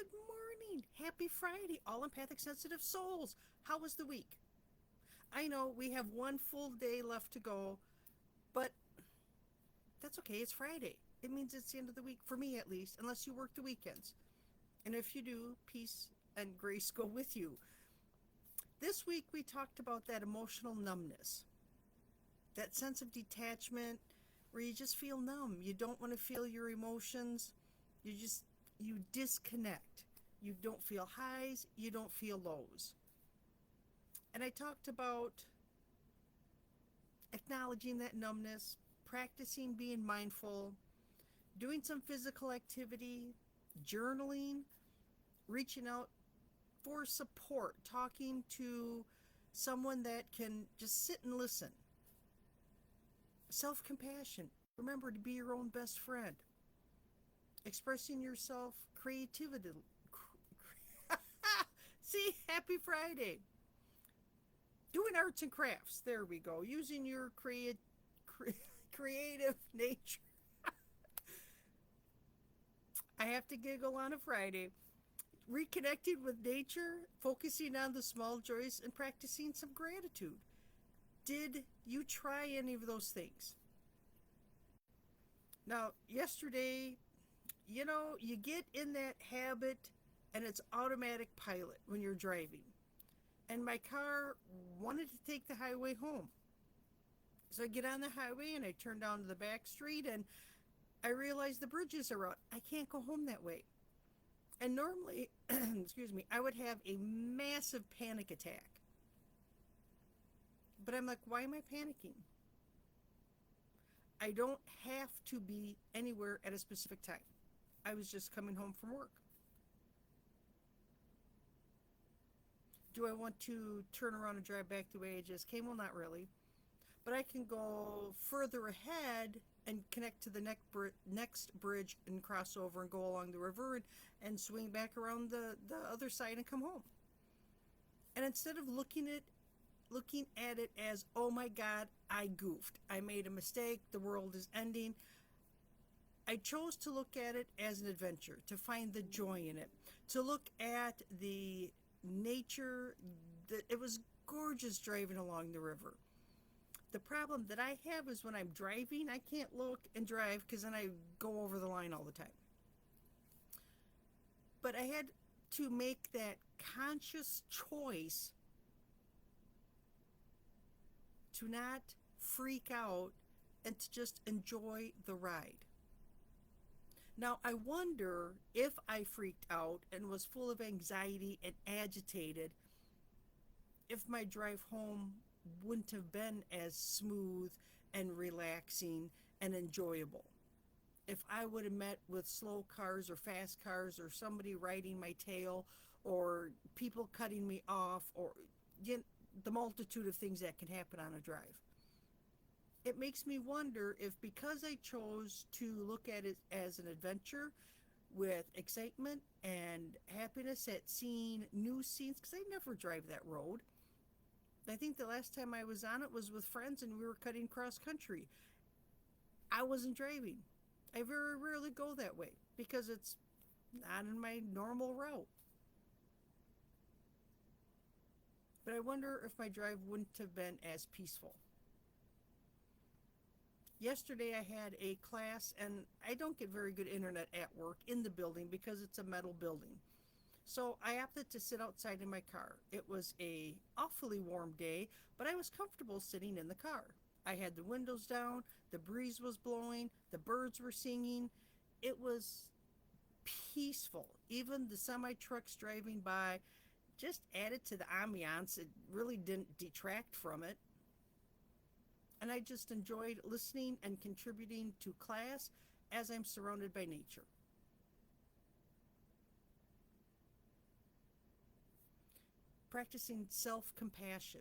Good morning. Happy Friday, all empathic sensitive souls. How was the week? I know we have one full day left to go, but that's okay. It's Friday. It means it's the end of the week, for me at least, unless you work the weekends. And if you do, peace and grace go with you. This week we talked about that emotional numbness, that sense of detachment where you just feel numb. You don't want to feel your emotions. You disconnect. You don't feel highs, you don't feel lows. And I talked about acknowledging that numbness, practicing being mindful, doing some physical activity, journaling, reaching out for support, talking to someone that can just sit and listen. Self compassion. Remember to be your own best friend. Expressing yourself, creativity. See, happy Friday. Doing arts and crafts. There we go. Using your creative nature. I have to giggle on a Friday. Reconnecting with nature, focusing on the small joys, and practicing some gratitude. Did you try any of those things? Now, yesterday, you get in that habit and it's automatic pilot when you're driving. And my car wanted to take the highway home. So I get on the highway and I turn down to the back street and I realize the bridges are out. I can't go home that way. And normally, excuse me, I would have a massive panic attack. But I'm like, why am I panicking? I don't have to be anywhere at a specific time. I was just coming home from work. Do I want to turn around and drive back the way I just came? Well, not really. But I can go further ahead and connect to the next bridge and cross over and go along the river and swing back around the other side and come home. And instead of looking at it as, oh my God, I goofed. I made a mistake. The world is ending. I chose to look at it as an adventure, to find the joy in it, to look at the nature. It was gorgeous driving along the river. The problem that I have is when I'm driving, I can't look and drive because then I go over the line all the time. But I had to make that conscious choice to not freak out and to just enjoy the ride. Now, I wonder if I freaked out and was full of anxiety and agitated, if my drive home wouldn't have been as smooth and relaxing and enjoyable. If I would have met with slow cars or fast cars or somebody riding my tail or people cutting me off or the multitude of things that can happen on a drive. It makes me wonder if because I chose to look at it as an adventure with excitement and happiness at seeing new scenes, because I never drive that road. I think the last time I was on it was with friends and we were cutting cross country. I wasn't driving. I very rarely go that way because it's not in my normal route. But I wonder if my drive wouldn't have been as peaceful. Yesterday I had a class and I don't get very good internet at work in the building because it's a metal building. So I opted to sit outside in my car. It was a awfully warm day, but I was comfortable sitting in the car. I had the windows down, the breeze was blowing, the birds were singing. It was peaceful. Even the semi trucks driving by just added to the ambiance. It really didn't detract from it. And I just enjoyed listening and contributing to class as I'm surrounded by nature. Practicing self-compassion,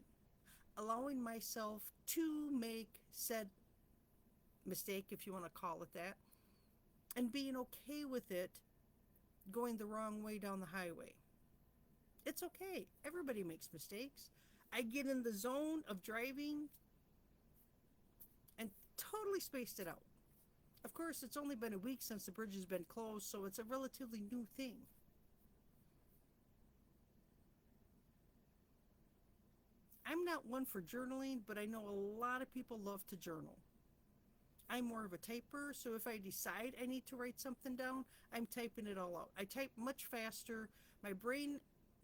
allowing myself to make said mistake, if you want to call it that, and being okay with it going the wrong way down the highway. It's okay. Everybody makes mistakes. I get in the zone of driving and totally spaced it out. Of course, it's only been a week since the bridge has been closed, so it's a relatively new thing. not one for journaling, but I know a lot of people love to journal. I'm more of a typer, so if I decide I need to write something down, I'm typing it all out. I type much faster. My brain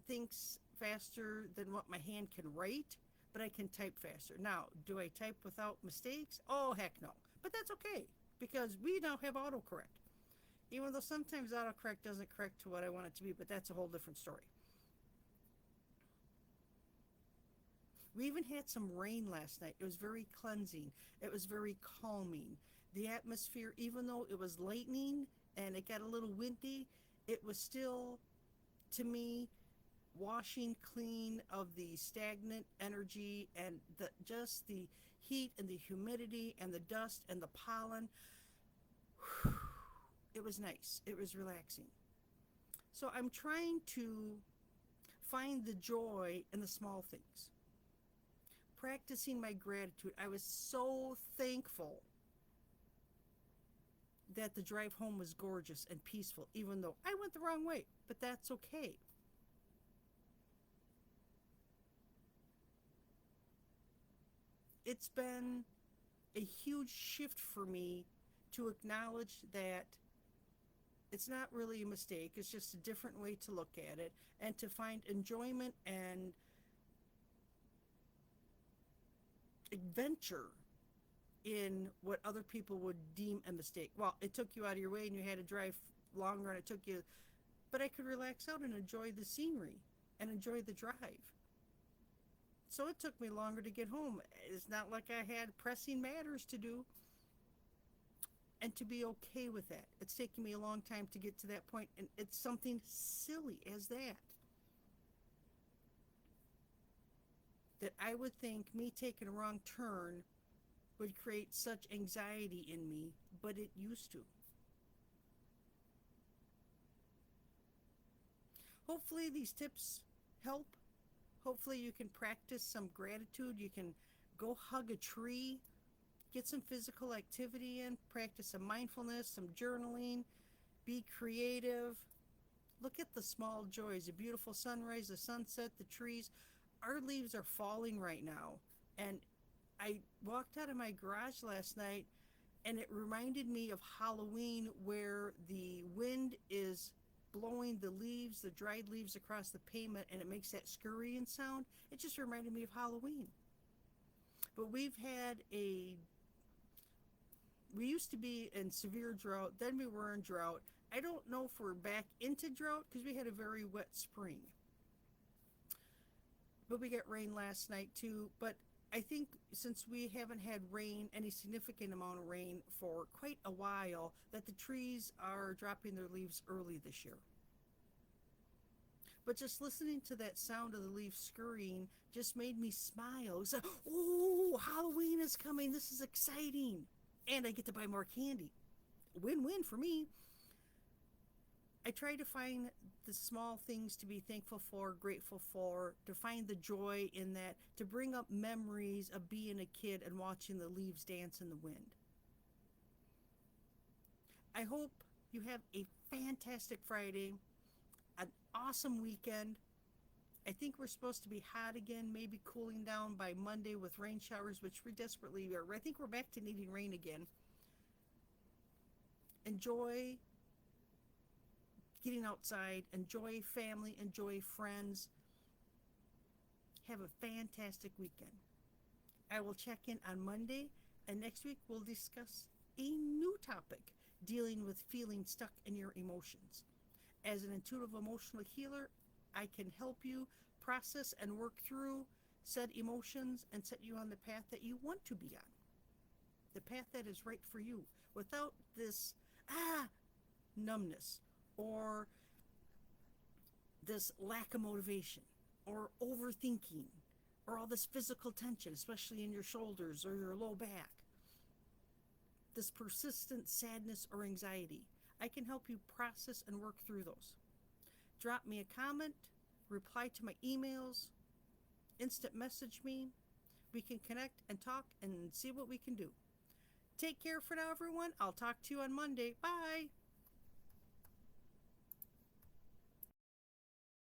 thinks faster than what my hand can write, but I can type faster. Now, do I type without mistakes? Oh, heck no. But that's okay because we now have autocorrect. Even though sometimes autocorrect doesn't correct to what I want it to be, but that's a whole different story. We even had some rain last night. It was very cleansing. It was very calming. The atmosphere, even though it was lightning and it got a little windy, it was still, to me, washing clean of the stagnant energy and just the heat and the humidity and the dust and the pollen. It was nice. It was relaxing. So I'm trying to find the joy in the small things. Practicing my gratitude. I was so thankful that the drive home was gorgeous and peaceful, even though I went the wrong way, but that's okay. It's been a huge shift for me to acknowledge that it's not really a mistake, it's just a different way to look at it, and to find enjoyment and adventure in what other people would deem a mistake. Well, it took you out of your way and you had to drive longer and it took you, but I could relax out and enjoy the scenery and enjoy the drive. So it took me longer to get home. It's not like I had pressing matters to do, and to be okay with that. It's taken me a long time to get to that point, and it's something silly as that. That I would think me taking a wrong turn would create such anxiety in me, but it used to. Hopefully, these tips help. Hopefully, you can practice some gratitude. You can go hug a tree, get some physical activity in, practice some mindfulness, some journaling, be creative. Look at the small joys, a beautiful sunrise, the sunset, the trees. Our leaves are falling right now. And I walked out of my garage last night and it reminded me of Halloween, where the wind is blowing the leaves, the dried leaves across the pavement, and it makes that scurrying sound. It just reminded me of Halloween. But we used to be in severe drought, then we were in drought. I don't know if we're back into drought because we had a very wet spring. But we got rain last night too. But I think since we haven't had rain, any significant amount of rain, for quite a while, that the trees are dropping their leaves early this year. But just listening to that sound of the leaves scurrying just made me smile. It's like, oh, Halloween is coming. This is exciting. And I get to buy more candy. Win-win for me. I try to find the small things to be thankful for, grateful for, to find the joy in that, to bring up memories of being a kid and watching the leaves dance in the wind. I hope you have a fantastic Friday, an awesome weekend. I think we're supposed to be hot again, maybe cooling down by Monday with rain showers, which we desperately are. I think we're back to needing rain again. Enjoy getting outside, enjoy family, enjoy friends. Have a fantastic weekend. I will check in on Monday, and next week we'll discuss a new topic dealing with feeling stuck in your emotions. As an intuitive emotional healer, I can help you process and work through said emotions and set you on the path that you want to be on. The path that is right for you, without this numbness, or this lack of motivation, or overthinking, or all this physical tension, especially in your shoulders or your low back. This persistent sadness or anxiety. I can help you process and work through those. Drop me a comment, reply to my emails, instant message me. We can connect and talk and see what we can do. Take care for now, everyone. I'll talk to you on Monday. Bye.